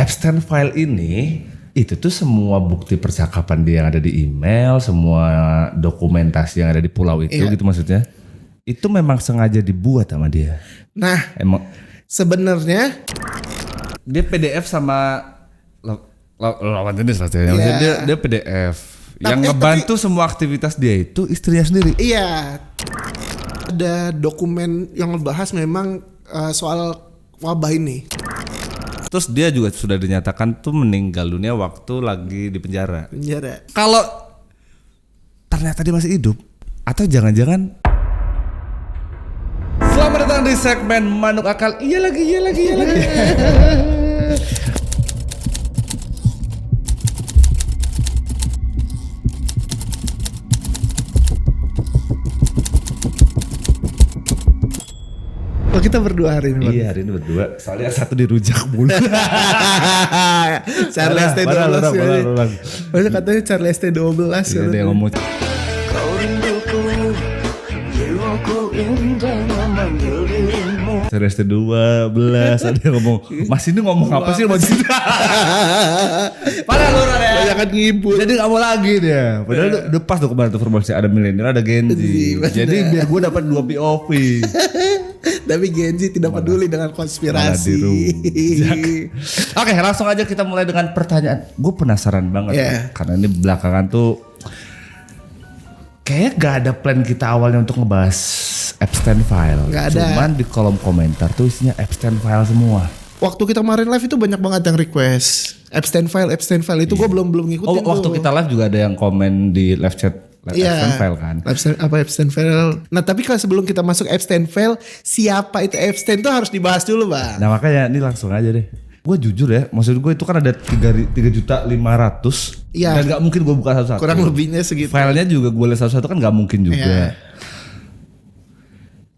Epstein file ini itu tuh semua bukti percakapan dia yang ada di email, semua dokumentasi yang ada di pulau itu gitu maksudnya. Itu memang sengaja dibuat sama dia. Nah, Emang sebenarnya dia PDF sama lawan jenis maksudnya. Maksudnya dia PDF. Yang ngebantu semua aktivitas dia itu istrinya sendiri. iya, ada dokumen yang ngebahas memang soal wabah ini. Terus dia juga sudah dinyatakan tuh meninggal dunia waktu lagi di penjara. Penjara. Kalau ternyata dia masih hidup, atau jangan-jangan selamat datang di segmen Manuk Akal. Iya lagi. Oh, kita berdua hari ini. Bang. Iya, hari ini berdua. Soalnya satu dirujak mulu. Charles T12. Masa katanya Charles T12. Iya, dia ngomong. Charles T12, ada yang ngomong. Mas ini ngomong apa sih? Padahal lu ya. Banyakan ngibul. Jadi gak mau lagi dia. Padahal udah pas tuh kemarin tuh formasi ada milenial, ada Gen Z. Jadi biar gue dapat 2 POV. Tapi Gen Z tidak peduli dengan konspirasi. Oke, langsung aja kita mulai dengan pertanyaan. Gue penasaran banget karena ini belakangan tuh kayaknya gak ada plan kita awalnya untuk ngebahas Epstein file. Gak ada. Cuman di kolom komentar tuh isinya Epstein file semua. Waktu kita kemarin live itu banyak banget yang request Epstein file itu gue belum ngikutin. Waktu kita live juga ada yang komen di live chat Epstein file kan. Epstein file. Nah tapi kalau sebelum kita masuk Epstein file, siapa itu Epstein tuh harus dibahas dulu bang. Nah makanya ini langsung aja deh. Gue jujur ya, maksud gue itu kan ada 3.500.000. Iya. Dan gak mungkin gue buka satu-satu. Kurang lebihnya segitu. Filenya juga gue lihat satu-satu kan gak mungkin juga. Iya.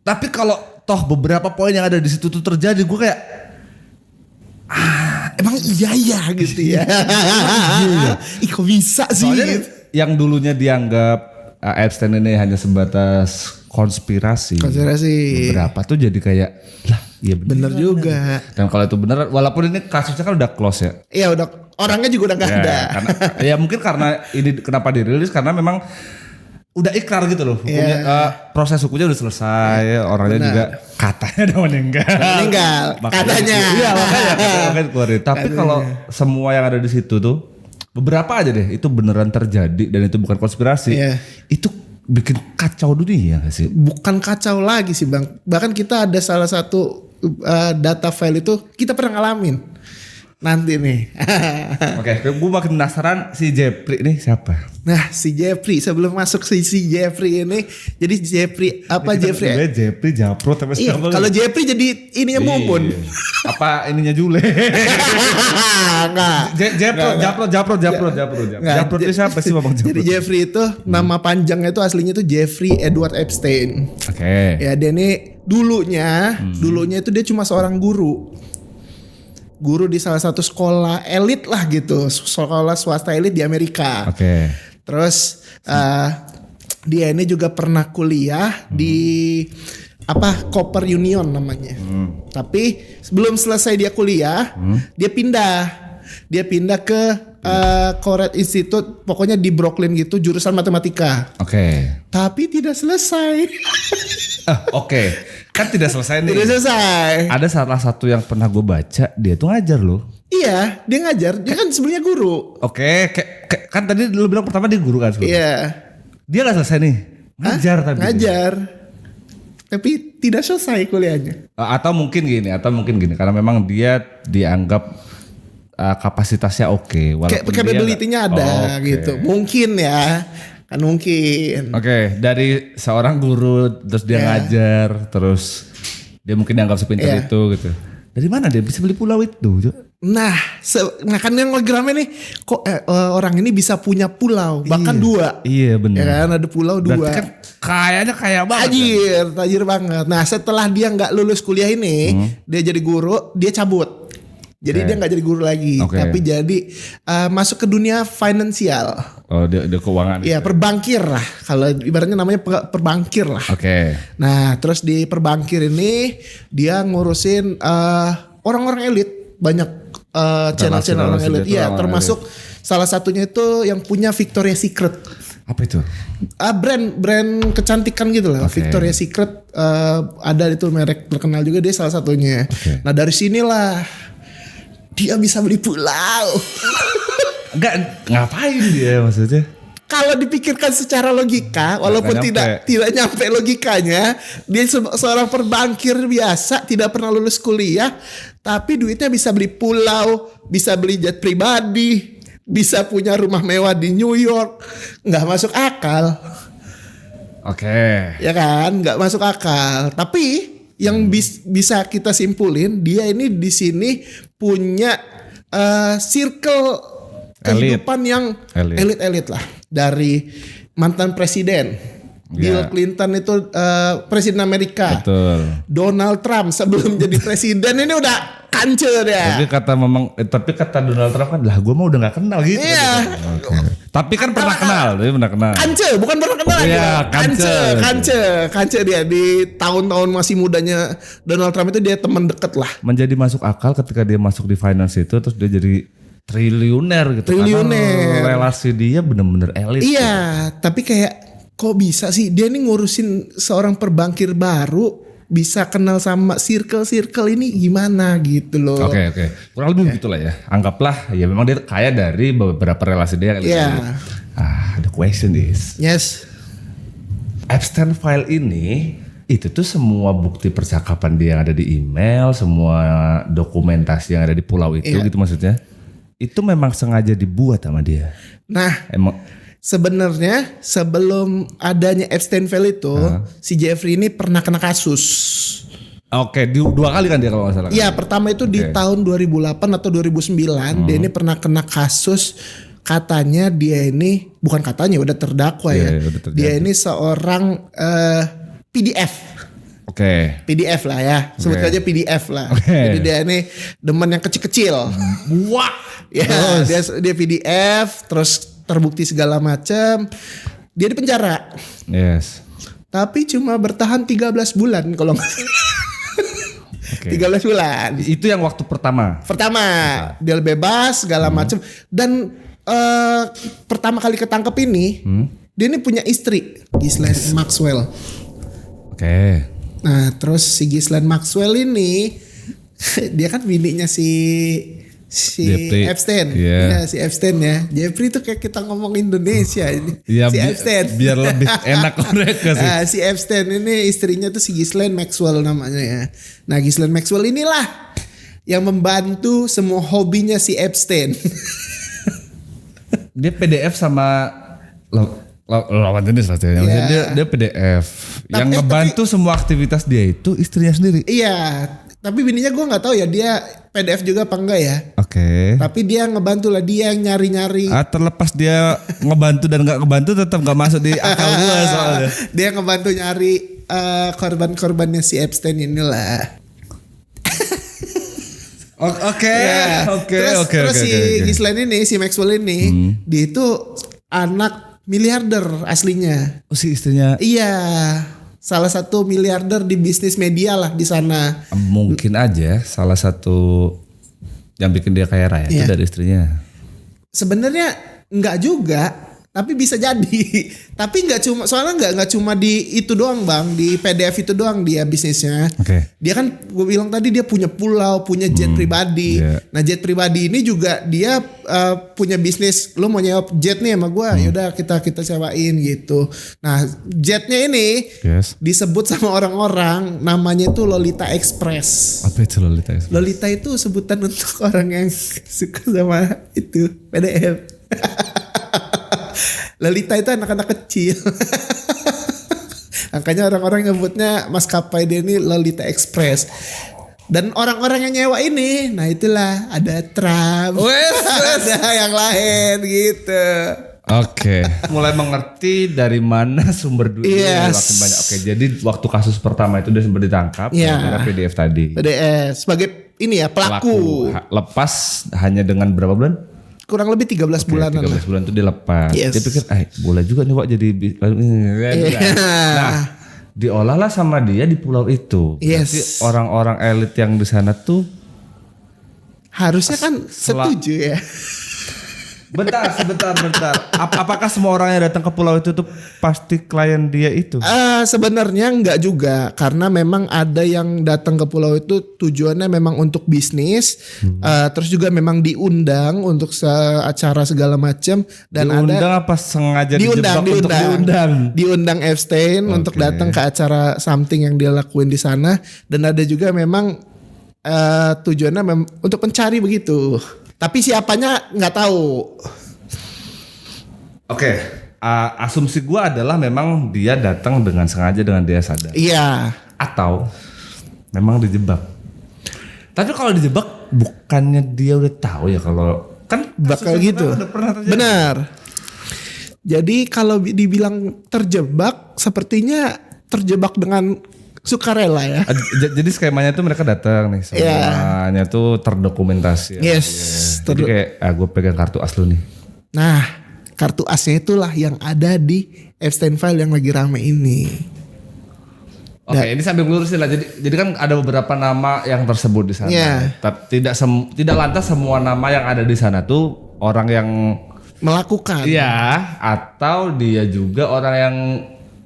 Tapi kalau toh beberapa poin yang ada di situ tuh terjadi, gue kayak emang iya gitu ya. Ih kok bisa sih? Soalnya yang dulunya dianggap Epstein ini hanya sebatas konspirasi. Beberapa tuh jadi kayak lah iya bener juga. Dan kalau itu bener, walaupun ini kasusnya kan udah close ya. Iya udah, orangnya juga udah gak ada. Karena, ya mungkin karena ini kenapa dirilis karena memang udah ikrar gitu loh. Hukumnya, proses hukumnya udah selesai, orangnya juga katanya udah meninggal. Katanya. Iya makanya keluarin. Tapi kalau semua yang ada di situ tuh beberapa aja deh itu beneran terjadi dan itu bukan konspirasi. Itu bikin kacau dunia gak sih? Bukan kacau lagi sih bang. Bahkan kita ada salah satu data file itu kita pernah ngalamin. Nanti nih. Oke, gue makin penasaran si Jeffrey ini siapa? Nah si Jeffrey sebelum masuk si Jeffrey ini. Jadi Jeffrey apa Jeffrey? Jeffrey Japro tapi iya, kalau Jeffrey jadi ininya Mumpun. Apa ininya Jule? Enggak. Japro itu siapa sih Bang Japro? Jadi Jeffrey itu nama panjangnya itu aslinya itu Jeffrey Edward Epstein. Oke. Ya dia ini dulunya itu dia cuma seorang guru di salah satu sekolah elit lah gitu, sekolah swasta elit di Amerika. Oke. Terus dia ini juga pernah kuliah di Cooper Union namanya. Tapi sebelum selesai dia kuliah, dia pindah ke Cornell Institute, pokoknya di Brooklyn gitu, jurusan matematika. Oke. Tapi tidak selesai. Oke. Kan tidak selesai nih. Tidak selesai. Ada salah satu yang pernah gue baca, dia tuh ngajar loh. Iya, dia ngajar. Dia kan sebenarnya guru. Oke, kan tadi lu bilang pertama dia guru kan sebenarnya. Iya. Dia nggak selesai nih. Ngajar tapi. Ngajar. Tapi tidak selesai kuliahnya. Atau mungkin gini, karena memang dia dianggap kapasitasnya oke. Capability-nya ada gitu. Mungkin ya. Kan mungkin. Oke, dari seorang guru terus dia ngajar, terus dia mungkin dianggap sepintar itu gitu. Dari mana dia bisa beli pulau itu? Nah kan yang lagi rame nih, kok orang ini bisa punya pulau, bahkan 2. Iya benar. Ya kan ada pulau 2. Berarti kan kayaknya kaya banget. Tajir banget. Nah setelah dia nggak lulus kuliah ini, dia jadi guru, dia cabut. Jadi dia nggak jadi guru lagi, tapi jadi masuk ke dunia finansial. Oh dia keuangan. Iya perbankir lah, kalau ibaratnya namanya perbankir lah. Oke. Nah terus di perbankir ini dia ngurusin orang-orang elit banyak channel-channel orang elit. Iya, termasuk salah satunya itu yang punya Victoria's Secret. Apa itu? Brand kecantikan gitu lah. Victoria's Secret ada itu merek terkenal juga, dia salah satunya. Nah dari sinilah dia bisa beli pulau. Enggak, ngapain dia maksudnya? Kalau dipikirkan secara logika, walaupun tidak nyampe logikanya, dia seorang perbankir biasa, tidak pernah lulus kuliah, tapi duitnya bisa beli pulau, bisa beli jet pribadi, bisa punya rumah mewah di New York. Nggak masuk akal. Ya kan, nggak masuk akal. Tapi yang bisa kita simpulin, dia ini di sini punya circle kehidupan yang elit-elit lah. Dari mantan presiden Bill Clinton itu presiden Amerika. Betul. Donald Trump sebelum jadi presiden ini udah kancur ya. Tapi kata Donald Trump kan, lah gue mah udah nggak kenal gitu. Iya. Tapi kan pernah kenal, Kancur, bukan pernah kenal. Iya, kancur dia di tahun-tahun masih mudanya Donald Trump itu dia teman deket lah. Menjadi masuk akal ketika dia masuk di finance itu, terus dia jadi triliuner gitu. Karena relasi dia bener-bener elit. Iya, tapi kayak kok bisa sih dia ini ngurusin seorang perbankir baru bisa kenal sama circle ini gimana gitu loh. Oke. Kurang lebih begitulah ya. Anggaplah ya memang dia kaya dari beberapa relasi dia. Iya. The question is. Yes. Epstein file ini itu tuh semua bukti percakapan dia yang ada di email, semua dokumentasi yang ada di pulau itu gitu maksudnya. Itu memang sengaja dibuat sama dia. Nah, emang sebenarnya sebelum adanya Epstein file itu, si Jeffrey ini pernah kena kasus. Oke, 2 kali kan dia kalau nggak salah. Iya, pertama itu di tahun 2008 atau 2009, dia ini pernah kena kasus. Katanya dia ini, bukan katanya, udah terdakwa ya. Dia ini seorang PDF. PDF lah ya, sebut aja PDF lah. Jadi dia ini demen yang kecil-kecil. Wah, ya dia PDF, terus terbukti segala macam. Dia di penjara. Yes. Tapi cuma bertahan 13 bulan kalau nggak. 13 bulan. Itu yang waktu pertama. Dia bebas segala macam. Dan pertama kali ketangkep ini, dia ini punya istri, Ghislaine Maxwell. Nah, terus si Ghislaine Maxwell ini dia kan bininya si Epstein. Ya, si Epstein ya. Jeffrey itu kayak kita ngomong Indonesia ini. Ya, si Epstein. Biar lebih enak mereka sih. Si Epstein ini istrinya tuh si Ghislaine Maxwell namanya ya. Nah, Ghislaine Maxwell inilah yang membantu semua hobinya si Epstein. Dia PDF sama lawan jenis lah dia PDF yang ngebantu semua aktivitas dia itu istrinya sendiri. Iya, tapi bininya gue nggak tahu ya dia PDF juga apa enggak ya. Tapi dia ngebantu lah, dia yang nyari-nyari. Terlepas dia ngebantu dan nggak ngebantu tetap nggak masuk di akal gue soalnya. Dia ngebantu nyari korban-korbannya si Epstein inilah. Terus si Ghislaine ini, si Maxwell ini, dia itu anak miliarder aslinya. Oh, si istrinya? Iya, salah satu miliarder di bisnis media lah di sana. Mungkin aja salah satu yang bikin dia kaya raya itu dari istrinya. Sebenarnya enggak juga, tapi bisa jadi. Tapi enggak cuma, soalnya enggak cuma di itu doang bang, di PDF itu doang dia bisnisnya. Dia kan gue bilang tadi dia punya pulau, punya jet pribadi. Nah jet pribadi ini juga dia punya bisnis. Lo mau nyewa jet nih sama gue, yaudah kita sewain gitu. Nah jetnya ini disebut sama orang-orang namanya itu Lolita Express. Apa itu Lolita Express? Lolita itu sebutan untuk orang yang suka sama itu PDF. Lolita itu anak-anak kecil. Makanya orang-orang nyebutnya maskapai dia ini Lolita Express. Dan orang-orang yang nyewa ini, nah itulah ada Trump, ada yang lain gitu. Mulai mengerti dari mana sumber duitnya makin banyak. Jadi waktu kasus pertama itu dia sempat ditangkap karena PDF tadi. PDF sebagai ini ya pelaku. Lepas hanya dengan berapa bulan? Kurang lebih 13 bulan. 13 bulan itu dia lepas. Dia pikir, boleh juga nih Wak jadi. Nah, diolahlah sama dia di pulau itu. Berarti orang-orang elit yang di sana tuh Harusnya kan setuju ya. Sebentar. Apakah semua orang yang datang ke pulau itu tuh pasti klien dia itu? Sebenarnya enggak juga, karena memang ada yang datang ke pulau itu tujuannya memang untuk bisnis, terus juga memang diundang untuk acara segala macam, dan diundang apa sengaja dijebak untuk diundang? Diundang Epstein untuk datang ke acara something yang dia lakuin di sana, dan ada juga memang tujuannya untuk mencari begitu. Tapi siapanya nggak tahu. Oke, asumsi gue adalah memang dia datang dengan sengaja, dengan dia sadar. Iya. Atau memang dijebak. Tapi kalau dijebak, bukannya dia udah tahu ya kalau kan bakal gitu. Udah pernah terjadi. Benar. Jadi kalau dibilang terjebak, sepertinya terjebak dengan sukarela ya. Jadi skemanya tuh mereka datang nih, semuanya tuh terdokumentasi. Yes. Jadi kayak gue pegang kartu as lu nih. Nah, kartu asnya itulah yang ada di Epstein File yang lagi rame ini. Oke, ini sambil ngelurusin lah. Jadi kan ada beberapa nama yang tersebut di sana. Tapi tidak lantas semua nama yang ada di sana tuh orang yang melakukan. Iya, atau dia juga orang yang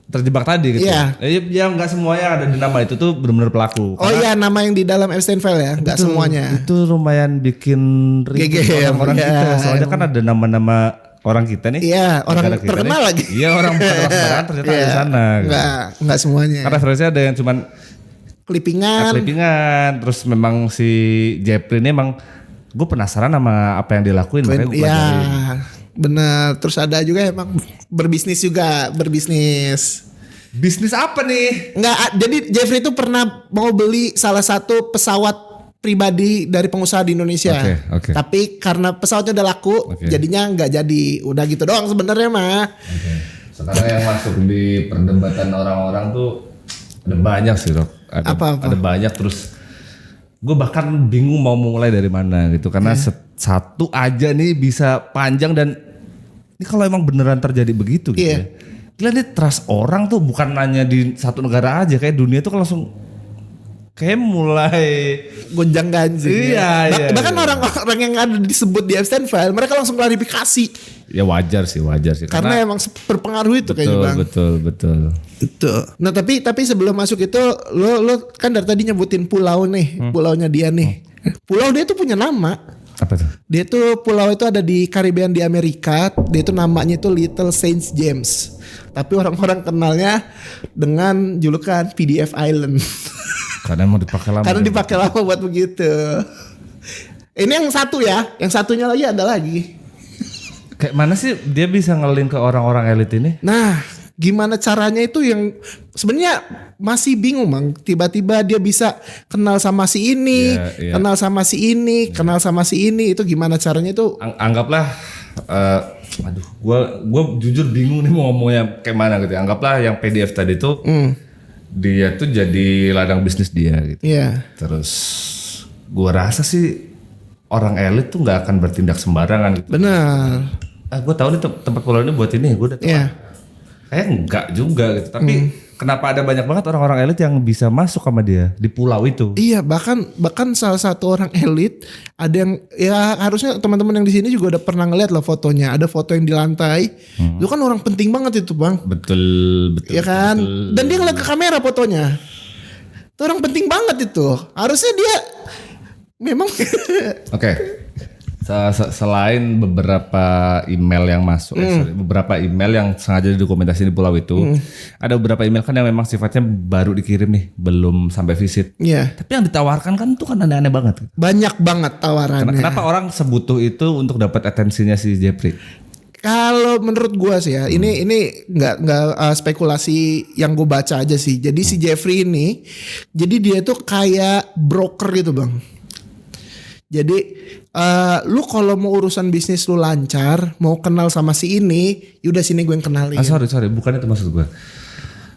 terjebak tadi gitu. Iya. Ya nggak semuanya ada di nama itu tuh benar-benar pelaku. Oh iya, nama yang di dalam Epstein File ya, nggak semuanya. Itu lumayan bikin orang-orang kita. Soalnya kan ada nama-nama orang kita nih. Iya, orang terkenal nih. Lagi. Iya, orang terkenal ternyata di sana. Nggak semuanya. Karena referensinya ada yang cuman clippingan. Terus memang si Jeffrey ini emang gue penasaran sama apa yang dilakuin, makanya gue pelajari. Bener, terus ada juga emang berbisnis. Bisnis apa nih? Enggak, jadi Jeffrey itu pernah mau beli salah satu pesawat pribadi dari pengusaha di Indonesia. Okay. Tapi karena pesawatnya udah laku, jadinya nggak jadi. Udah gitu doang sebenarnya mah. Sekarang yang masuk di perdebatan orang-orang tuh ada banyak sih, Rok. Ada banyak, terus gue bahkan bingung mau mulai dari mana gitu, karena satu aja nih bisa panjang, dan ini kalau emang beneran terjadi begitu gitu ya. Gila nih, trust orang tuh bukan hanya di satu negara aja, kayak dunia tuh kan langsung kayak mulai gonjang ganjing. Iya. Bahkan orang-orang yang ada disebut di Epstein File, mereka langsung klarifikasi. Ya wajar sih. Karena emang berpengaruh itu kayaknya Bang. Betul. Itu. Nah tapi sebelum masuk itu lo kan dari tadi nyebutin pulau nih, pulaunya dia nih. Pulau dia tuh punya nama. Apa tuh? Dia tuh pulau itu ada di Caribbean di Amerika. Dia tuh namanya itu Little Saint James. Tapi orang-orang kenalnya dengan julukan PDF Island. Karena mau dipakai lama. Karena dipakai lama buat begitu. Ini yang satu ya, yang satunya lagi ada lagi. Kayak mana sih dia bisa ngelink ke orang-orang elit ini? Nah, gimana caranya itu yang sebenarnya masih bingung Bang. Tiba-tiba dia bisa kenal sama si ini, kenal sama si ini, kenal sama si ini. Itu gimana caranya itu? Anggaplah, gue jujur bingung nih mau ngomongnya kayak mana gitu. Anggaplah yang PDF tadi tuh, dia tuh jadi ladang bisnis dia gitu. Iya. Terus gue rasa sih orang elit tuh nggak akan bertindak sembarangan gitu. Benar. Gue tahu nih tempat pulau ini buat ini, gue udah tahu. Kayak enggak juga gitu. Tapi kenapa ada banyak banget orang-orang elit yang bisa masuk sama dia di pulau itu? Iya, bahkan salah satu orang elit ada yang ya harusnya teman-teman yang di sini juga udah pernah ngeliat lah fotonya. Ada foto yang di lantai. Itu kan orang penting banget itu Bang. Betul. Ya kan? Betul. Dan dia ngeliat ke kamera fotonya. Itu orang penting banget itu. Harusnya dia memang. Oke. Selain beberapa email yang masuk, beberapa email yang sengaja didokumentasi di pulau itu, ada beberapa email kan yang memang sifatnya baru dikirim nih, belum sampai visit. Iya. Tapi yang ditawarkan kan itu kan aneh-aneh banget. Banyak banget tawarannya. Kenapa orang sebutuh itu untuk dapat atensinya si Jeffrey? Kalau menurut gua sih ya, ini nggak spekulasi yang gue baca aja sih. Jadi si Jeffrey ini, jadi dia tuh kayak broker gitu Bang. Jadi lu kalau mau urusan bisnis lu lancar, mau kenal sama si ini, yaudah sini gue yang kenalin. Sorry, bukan itu maksud gue.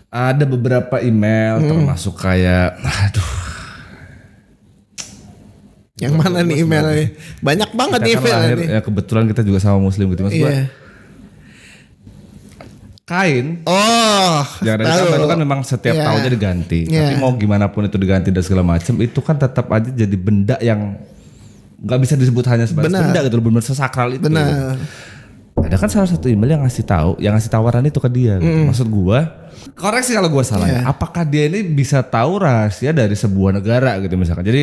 Ada beberapa email termasuk kayak, yang mana nih emailnya? Banyak banget nih emailnya nih. Ya kebetulan kita juga sama Muslim gitu maksud gue. Kain. Jangan ditambah, itu kan memang setiap tahunnya diganti. Tapi mau gimana pun itu diganti dan segala macam, itu kan tetap aja jadi benda yang nggak bisa disebut hanya sebatas Benar. benda gitu, benar sesakral itu. Benar. Ada kan salah satu email yang ngasih tawaran itu ke dia. Gitu. Maksud gua, koreksi kalau gua salah ya. Apakah dia ini bisa tahu rahasia dari sebuah negara gitu misalkan. Jadi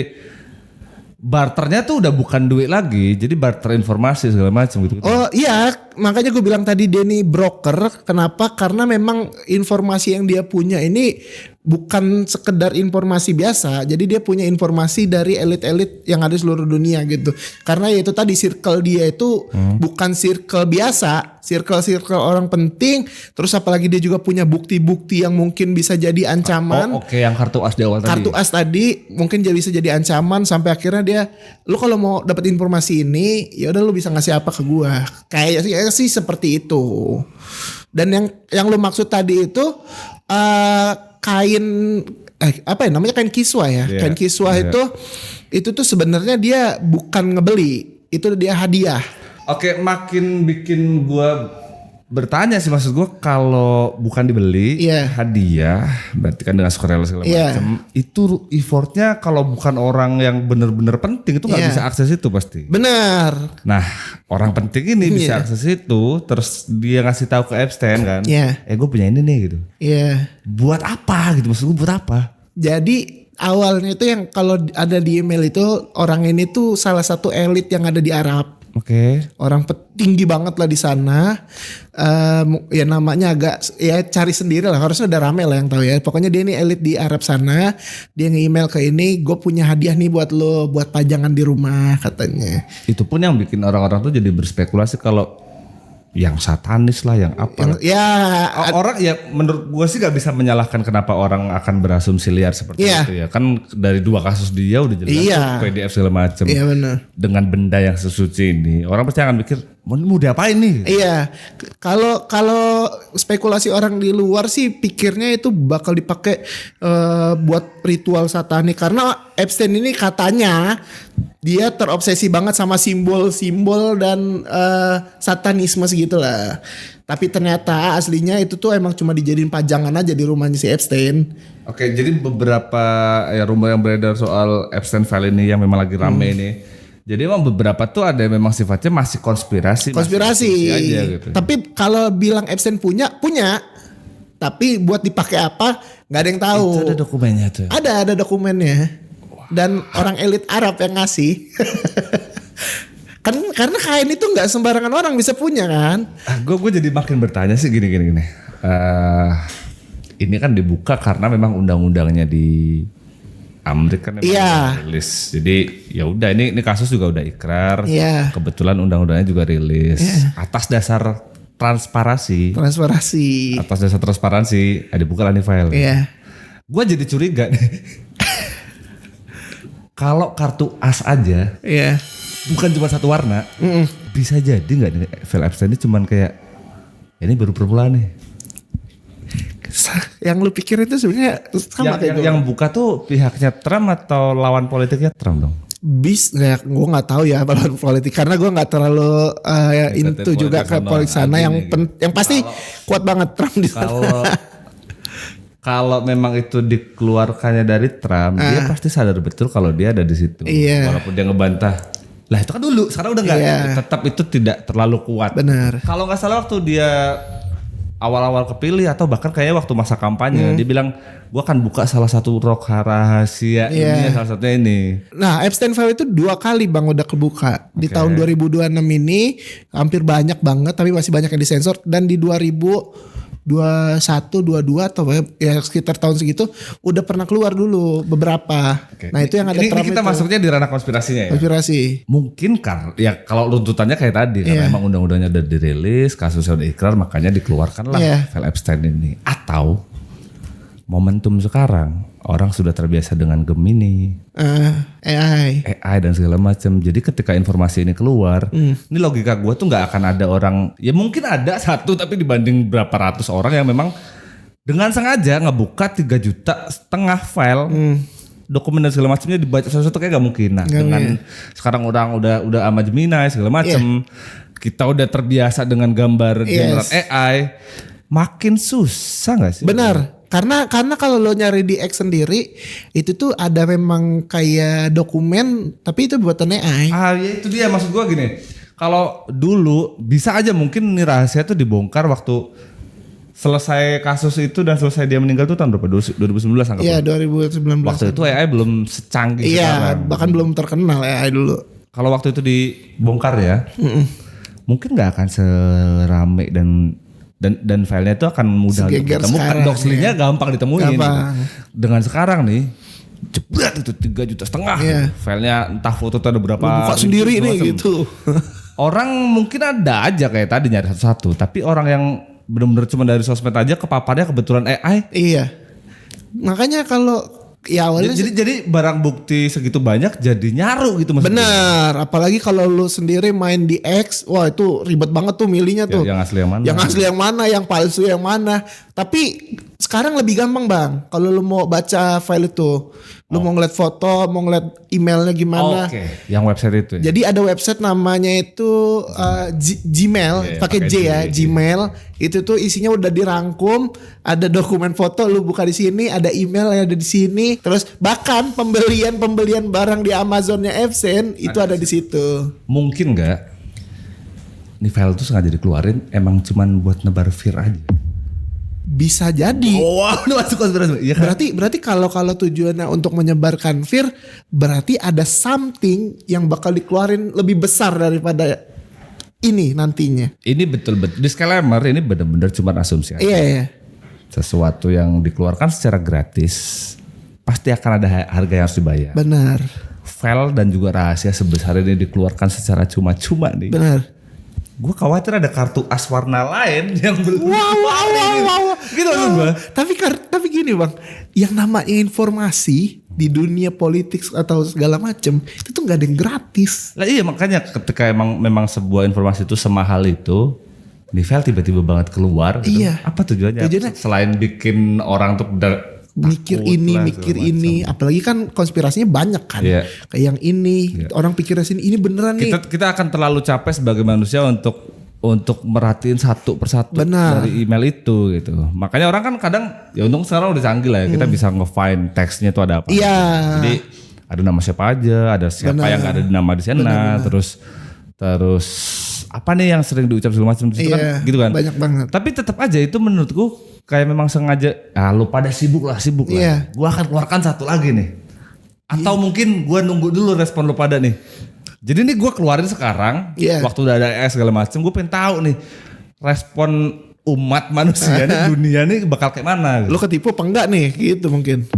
barternya tuh udah bukan duit lagi, jadi barter informasi segala macam gitu. Oh iya, makanya gue bilang tadi dia nih broker. Kenapa? Karena memang informasi yang dia punya ini bukan sekedar informasi biasa. Jadi dia punya informasi dari elit-elit yang ada di seluruh dunia gitu. Karena ya itu tadi circle dia itu bukan circle biasa, circle orang penting. Terus apalagi dia juga punya bukti-bukti yang mungkin bisa jadi ancaman. Oke, yang kartu as di awal tadi. Kartu as tadi mungkin jadi bisa jadi ancaman sampai akhirnya dia, lu kalau mau dapat informasi ini, ya udah lu bisa ngasih apa ke gua. Kayaknya sih seperti itu. Dan yang lu maksud tadi itu kain apa ya namanya, kain kiswah ya. Yeah. Kain kiswah itu tuh sebenarnya dia bukan ngebeli, itu dia hadiah. Oke, makin bikin gua bertanya sih, maksud gua kalau bukan dibeli, hadiah, berarti kan dengan sukarela segala macam. Itu effortnya kalau bukan orang yang benar-benar penting itu nggak bisa akses itu pasti. Benar. Nah, orang penting ini bisa akses itu, terus dia ngasih tahu ke Epstein kan, gue punya ini nih gitu. Buat apa gitu, maksud gue buat apa? Jadi awalnya itu yang kalau ada di email itu, orang ini tuh salah satu elit yang ada di Arab. Orang tinggi banget lah di sana. Ya namanya agak ya cari sendiri lah, harusnya udah rame lah yang tahu ya. Pokoknya dia ini elit di Arab sana. Dia nge-email ke ini, gue punya hadiah nih buat lo, buat pajangan di rumah katanya. Itu pun yang bikin orang-orang tuh jadi berspekulasi kalau yang satanis lah, yang apa. Orang ya menurut gue sih gak bisa menyalahkan kenapa orang akan berasumsi liar seperti itu ya. Kan dari 2 kasus dia udah jelas PDF segala macam. Iya benar. Dengan benda yang sesuci ini, orang pasti akan mikir mau diapain nih? Iya. Kalau spekulasi orang di luar sih pikirnya itu bakal dipakai buat ritual satanik, karena Epstein ini katanya dia terobsesi banget sama simbol-simbol dan satanisme segitulah. Tapi ternyata aslinya itu tuh emang cuma dijadiin pajangan aja di rumahnya si Epstein. Oke, jadi beberapa rumor yang beredar soal Epstein file ini yang memang lagi rame ini. Jadi emang beberapa tuh ada yang memang sifatnya masih konspirasi aja gitu. Tapi kalau bilang Epstein punya. Tapi buat dipakai apa nggak ada yang tahu. Itu ada dokumennya tuh. Ada dokumennya. Dan orang elit Arab yang ngasih. Kan karena kain itu nggak sembarangan orang bisa punya kan. Gue jadi makin bertanya sih gini. Ini kan dibuka karena memang undang-undangnya di Amerika kan rilis. Jadi ya udah ini kasus juga udah ikrar. Kebetulan undang-undangnya juga rilis. Atas dasar transparansi. Atas dasar transparansi dibuka lah nih file. Gue jadi curiga nih. Kalau kartu as aja, bukan cuma satu warna, bisa jadi nggak nih file Epstein ini cuman kayak ini baru permulaan nih. Yang lu pikir itu sebenarnya sama yang buka tuh pihaknya Trump atau lawan politiknya Trump dong? Gue nggak tahu ya lawan politik karena gue nggak terlalu into juga ke politik sana. Yang pasti kuat banget Trump di sana. Kalau memang itu dikeluarkannya dari Trump, dia pasti sadar betul kalau dia ada di situ. Walaupun dia ngebantah. Lah itu kan dulu, sekarang udah enggak. Tetap itu tidak terlalu kuat. Benar. Kalau nggak salah waktu dia awal-awal kepilih atau bahkan kayaknya waktu masa kampanye, dia bilang, gua akan buka salah satu rahasia ini, salah satunya ini. Nah, Epstein file itu 2 kali Bang udah kebuka. Di tahun 2026 ini hampir banyak banget, tapi masih banyak yang disensor. Dan di 2021, 22 atau ya sekitar tahun segitu udah pernah keluar dulu beberapa. Nah itu yang ada ini Trump kita itu. masuknya di ranah konspirasinya ya. Konspirasi. Mungkin kan ya kalau runtutannya kayak tadi karena emang undang-undangnya udah dirilis, kasusnya udah ikrar, makanya dikeluarkanlah file Epstein ini. Atau momentum sekarang orang sudah terbiasa dengan Gemini, AI dan segala macam. Jadi ketika informasi ini keluar, ini logika gue tuh nggak akan ada orang, ya mungkin ada satu tapi dibanding berapa ratus orang yang memang dengan sengaja ngebuka 3,5 juta file dokumen dan segala macamnya dibaca satu-satu kayak gak mungkin. Nah dengan sekarang orang udah sama Gemini segala macam, kita udah terbiasa dengan gambar generat AI. Makin susah gak sih? Benar. Karena kalau lo nyari di X sendiri itu tuh ada memang kayak dokumen tapi itu buatan AI. Ya itu dia maksud gua gini. Kalau dulu bisa aja mungkin nih rahasia tuh dibongkar waktu selesai kasus itu dan selesai dia meninggal tuh tahun berapa? 2019 anggap. Iya 2019. Waktu itu AI belum secanggih iya, sekarang. bahkan belum terkenal AI dulu. Kalau waktu itu dibongkar ya, mungkin nggak akan serame dan filenya itu akan mudah untuk Segeger ditemukan. sekarang, Doxley-nya gampang ditemuin. Gampang. Dengan sekarang nih, jebret itu 3,5 juta. Iya. Filenya entah foto tuh ada berapa. Buka sendiri nih macam. gitu. Orang mungkin ada aja kayak tadi nyari satu-satu, tapi orang yang benar-benar cuma dari sosmed aja kepaparnya kebetulan AI. Iya. Makanya kalau ya awalnya Jadi barang bukti segitu banyak jadi nyaru gitu maksudnya. benar, apalagi kalau lu sendiri main di X, wah itu ribet banget tuh milihnya tuh. Yang asli yang mana? Yang asli yang mana, yang palsu yang mana. Tapi sekarang lebih gampang bang, kalau lu mau baca file itu, lu mau ngeliat foto, mau ngeliat emailnya gimana. Oke, yang website itu. Ya? Jadi ada website namanya itu Gmail, Iya, pakai pakai J ya, J. Gmail. Itu tuh isinya udah dirangkum, ada dokumen foto lu buka di sini, ada email yang ada di sini. Terus bahkan pembelian barang di Amazonnya Epson itu ada di situ. Mungkin nggak? Nih file tuh sengaja dikeluarin emang cuman buat nebar fear aja. Bisa jadi. Wah, ini masuk konspirasi. Iya kan? Berarti kalau tujuannya untuk menyebarkan fear, berarti ada something yang bakal dikeluarin lebih besar daripada ini nantinya. Ini betul-betul disclaimer, ini benar-benar cuma asumsi aja. Iya. Sesuatu yang dikeluarkan secara gratis pasti akan ada harga yang harus dibayar. Benar. File dan juga rahasia sebesar ini dikeluarkan secara cuma-cuma nih. Benar. Gue khawatir ada kartu as warna lain yang belum. Wow. Gitu maksud gue. Tapi gini bang, yang namanya informasi di dunia politik atau segala macam itu tuh nggak ada yang gratis. Lah iya makanya ketika memang sebuah informasi itu semahal itu, di file tiba-tiba banget keluar. Gitu. Iya. Apa tujuannya? Selain bikin orang tuh Mikir ini, apalagi kan konspirasinya banyak kan. Iya. Kayak yang ini, orang pikirnya sini ini beneran nih. Kita akan terlalu capek sebagai manusia untuk merhatiin satu persatu Benar. dari email itu gitu. Makanya orang kan kadang ya untung sekarang udah canggih lah ya. Kita bisa nge-find teksnya itu ada apa. Iya. Jadi ada nama siapa aja, ada siapa Benar. yang gak ada di nama di sana, terus apa nih yang sering diucap segala macam itu kan gitu kan. Banyak banget. Tapi tetap aja itu menurutku kayak memang sengaja lu pada sibuk lah. Iya. Gua akan keluarkan satu lagi nih. Atau mungkin gua nunggu dulu respon lu pada nih. Jadi ini gua keluarin sekarang waktu udah ada segala macam, gua pengen tahu nih respon umat manusia nih dunia nih bakal kayak mana gitu. Lu ketipu apa enggak nih gitu mungkin.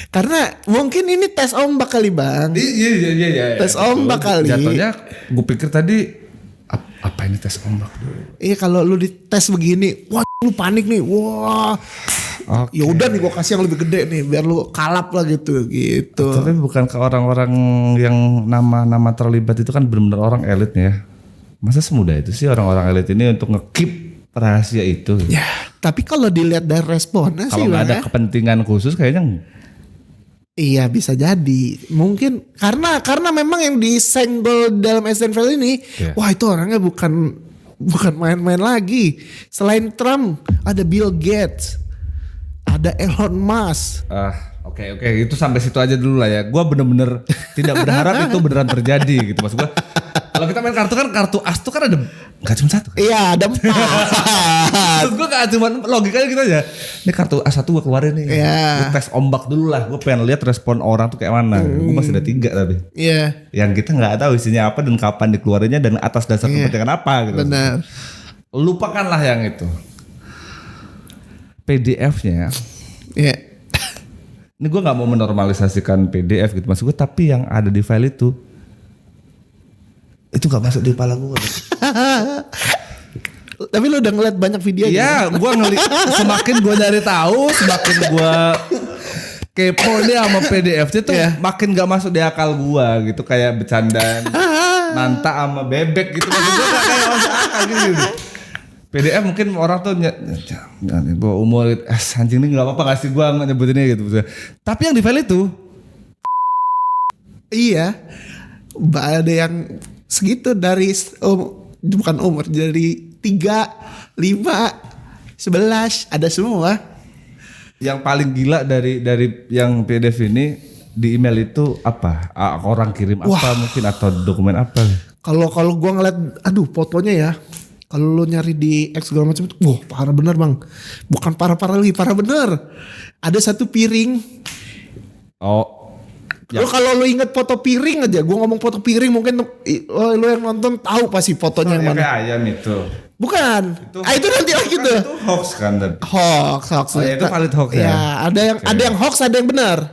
Karena mungkin ini tes ombak kali bang. Iya. Tes ombak kali. Jatuhnya gue pikir tadi apa ini tes ombak dulu. Iya kalau lu dites begini, wah lu panik nih, wah. Okay. Ya udah nih gue kasih yang lebih gede nih biar lu kalap lah gitu. Tapi bukan ke orang-orang yang nama terlibat itu kan benar-benar orang elit ya. Masa semudah itu sih orang-orang elit ini untuk nge-keep rahasia itu? Ya, tapi kalau dilihat dari responnya sih kalau nggak ada kepentingan khusus kayaknya. Iya bisa jadi, mungkin karena memang yang disenggol dalam SNL ini, wah itu orangnya bukan main-main lagi. Selain Trump, ada Bill Gates, ada Elon Musk. Oke, itu sampai situ aja dulu lah ya. Gua bener-bener tidak berharap itu beneran terjadi gitu maksud gua. Kalau kita main kartu as tuh kan ada nggak cuma satu. Kan? Iya ada 4. Terus gue gak cuma logikanya gitu aja. Ini kartu A1 gue keluarin nih. Iya. Gue tes ombak dulu lah. Gue pengen lihat respon orang tuh kayak mana. Gue masih ada 3 tapi. Iya. Yang kita nggak tahu isinya apa dan kapan dikeluarinnya dan atas dasar kepentingan apa gitu. Benar. Lupakanlah yang itu. PDF-nya. Iya. Ini gue nggak mau menormalisasikan PDF gitu maksud gue. Tapi yang ada di file itu gak masuk di kepala gue. Tapi lu udah ngeliat banyak video. Iya, gue semakin gue nyari tahu, semakin gue kepo nih sama PDF-nya tuh makin gak masuk di akal gue gitu, kayak bercandaan Nanta sama bebek gitu. Maksud gue gak kayak masuk akal gitu. PDF mungkin orang tuh gue umur anjing ini gak apa-apa kasih gue nyebutinnya gitu. Tapi yang di file itu iya, ada yang segitu dari bukan umur, dari 3, 5, 11 ada semua. Yang paling gila dari yang PDF ini di email itu apa? Orang kirim apa mungkin atau dokumen apa? Kalau gua ngeliat, aduh fotonya ya. Kalau lo nyari di X segala macam itu, wah parah bener bang. Bukan parah-parah lagi, parah bener. Ada satu piring. Oh. Lo kalau lo inget foto piring aja, gua ngomong foto piring mungkin lo yang nonton tahu pasti fotonya yang mana. Kayak ayam itu. Bukan. Itu nanti lagi tuh. Itu hoax kan tadi. Hoax. Oh ya itu valid hoax ya. Ya, ada yang hoax, ada yang benar.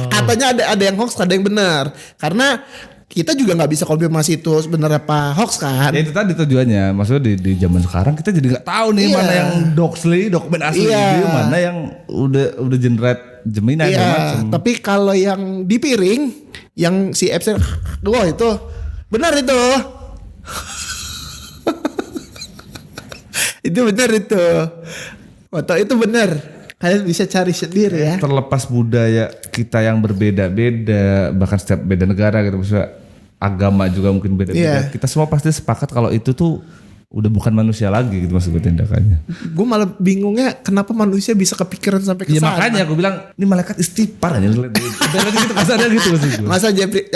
Katanya ada yang hoax, ada yang benar. Karena kita juga nggak bisa konfirmasi itu sebenarnya apa hoax kan. Ya itu tadi tujuannya. Maksudnya di zaman sekarang kita jadi nggak tahu nih mana yang doxly, dokumen asli ini, mana yang udah generate jaminan macam. Tapi kalau yang di piring, yang si Epstein, wah itu benar itu. Itu benar itu. Foto itu benar. Kalian bisa cari sendiri ya. Terlepas budaya kita yang berbeda-beda, bahkan setiap beda negara gitu, maksudnya agama juga mungkin beda-beda. Kita semua pasti sepakat kalau itu tuh udah bukan manusia lagi gitu maksud gue tindakannya. Gue malah bingungnya kenapa manusia bisa kepikiran sampai ke Ya sana. makanya gue bilang ini malaikat istighfar aja. Udah gitu kasarnya gitu maksud gue. Masa Jeffrey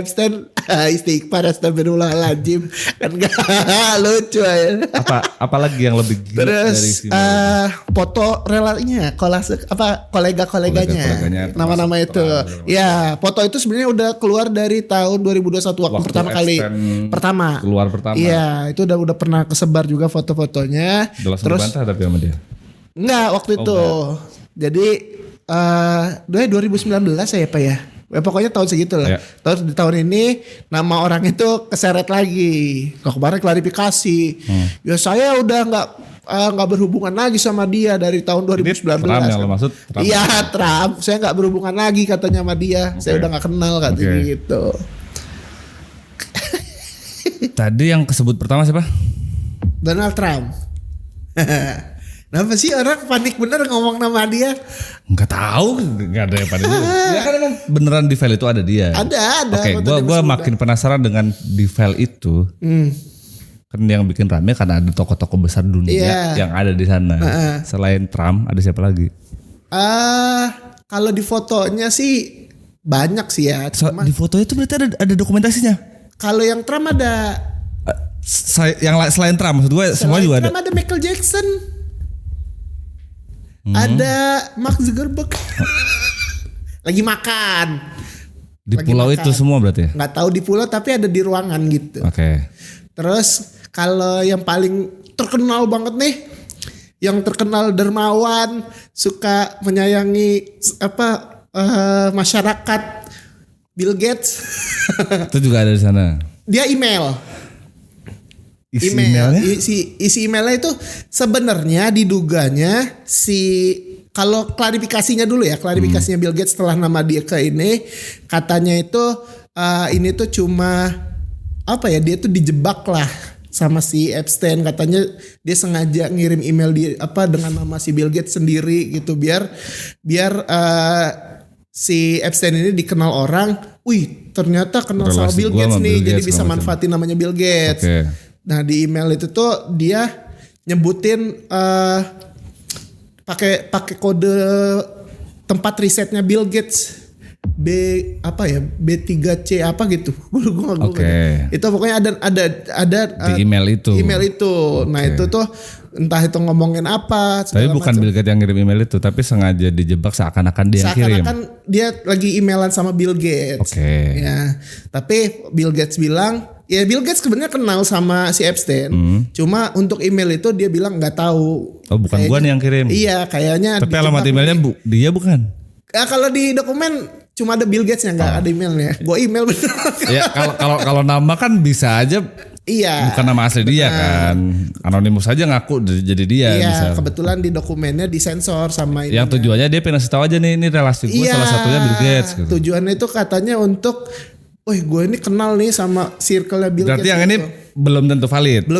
Epstein istighfar astagfirullahaladzim kan gak lucu ya. Apalagi yang lebih gila dari Terus foto relasinya, kolega-koleganya, nama-nama itu. Ya, foto itu sebenarnya udah keluar dari tahun 2021 waktu pertama kali. Keluar pertama. Iya, itu udah pernah kesebar juga foto-fotonya. Terus dibantah tapi sama dia. Enggak, waktu itu. Jadi 2019 ya Pak ya. Pokoknya tahun segitu lah. Di tahun ini nama orang itu keseret lagi. Kemarin klarifikasi. Ya saya udah nggak berhubungan lagi sama dia dari tahun 2019. Trump yang lo maksud? Iya Trump. Saya nggak berhubungan lagi katanya sama dia. Saya udah nggak kenal katanya gitu. Tadi yang kesebut pertama siapa? Donald Trump. Kenapa sih orang panik bener ngomong nama dia? Nggak tahu, nggak ada yang panik dulu. Ya kan emang beneran di file itu ada dia. Ada. Oke, gue makin penasaran dengan di file itu. Kan yang bikin rame karena ada tokoh-tokoh besar dunia yang ada di sana. Selain Trump, ada siapa lagi? Kalau di fotonya sih banyak sih ya. Di foto itu berarti ada dokumentasinya. Kalau yang Trump ada. Yang selain Trump, maksud gue semua juga ada. Trump ada Michael Jackson. Ada Mark Zuckerberg. Lagi makan. Di pulau itu semua berarti ya? Nggak tahu di pulau tapi ada di ruangan gitu. Oke. Terus kalau yang paling terkenal banget nih, yang terkenal dermawan, suka menyayangi masyarakat, Bill Gates. Itu juga ada di sana. Dia email. Emailnya? Isi emailnya itu sebenarnya diduganya kalau klarifikasinya dulu ya, klarifikasinya Bill Gates setelah nama dia ke ini, katanya itu ini tuh cuma dia tuh dijebak lah sama si Epstein, katanya dia sengaja ngirim email dengan nama si Bill Gates sendiri gitu biar si Epstein ini dikenal orang, ternyata kenal sama Bill Gates nih, jadi bisa manfaatin namanya Bill Gates. Nah di email itu tuh dia nyebutin pakai kode tempat risetnya Bill Gates B3C apa gitu. Itu pokoknya ada di email itu. Nah itu tuh entah itu ngomongin apa. Tapi bukan Bill Gates yang ngirim email itu, tapi sengaja dijebak seakan-akan dia yang kirim. Seakan-akan dia lagi emailan sama Bill Gates. Ya, tapi Bill Gates bilang, ya Bill Gates sebenarnya kenal sama si Epstein. Cuma untuk email itu dia bilang nggak tahu. Oh bukan gua nih yang kirim. Iya kayaknya. Tapi alamat emailnya dia bukan. Kalau di dokumen cuma ada Bill Gates yang nggak ada emailnya. Gua email bener. Ya kalau nama kan bisa aja. Iya. Bukan nama asli dia kan. Anonimus aja ngaku jadi dia. Iya. Bisa. Kebetulan di dokumennya disensor sama ini. Yang tujuannya dia pengen kasih tahu aja nih, ini relasi gue salah satunya Bill Gates. Gitu. Tujuannya itu katanya untuk, gue ini kenal nih sama circle-nya Bill Gates. Berarti yang ini belum tentu valid.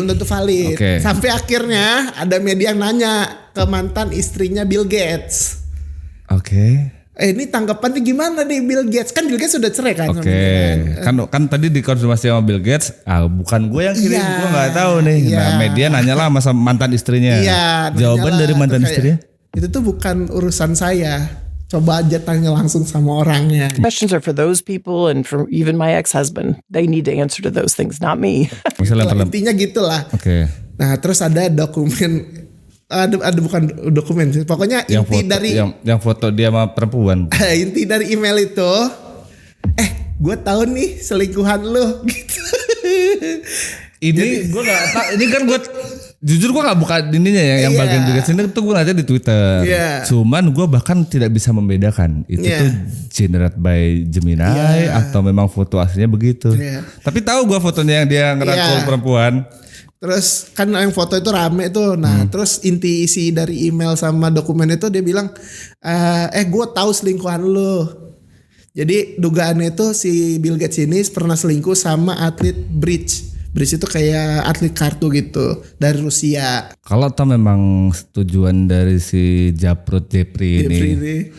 Sampai akhirnya ada media yang nanya ke mantan istrinya Bill Gates. ini tanggapannya gimana nih Bill Gates? Kan Bill Gates sudah cerai kan. Oke, kan tadi dikonfirmasi sama Bill Gates, bukan gue yang kirim, Iya. gue nggak tahu nih. Iya. Nah, media nanyalah sama mantan istrinya. Iya. Jawaban nanyalah, dari mantan tuh kayak, istrinya? itu tuh bukan urusan saya. Coba aja tanya langsung sama orangnya. Questions are for those people and for even my ex-husband. They need to answer to those things, not me. Misalnya Itulah, intinya gitulah. Oke. Nah terus ada dokumen, ada bukan dokumen sih. Pokoknya Yang inti foto, dari yang foto dia sama perempuan. inti dari email itu, gue tahu nih selingkuhan lu gitu. Ini gue nggak tahu. Ini kan gue jujur gue nggak buka ininya ya, yang Iya. bagian Bill Gates ini tuh gue aja di Twitter. Iya. Cuman gue bahkan tidak bisa membedakan itu Iya. tuh generate by Gemini Iya. atau memang foto aslinya begitu. Iya. Tapi tahu gue fotonya yang dia ngerangkul Iya. perempuan. Terus kan yang foto itu rame tuh. Nah terus inti isi dari email sama dokumen itu dia bilang, gue tahu selingkuhan lu. Jadi dugaannya itu si Bill Gates ini pernah selingkuh sama atlet bridge. Bridge itu kayak atlet kartu gitu dari Rusia. Kalau toh memang tujuan dari si Japrut Jepri ini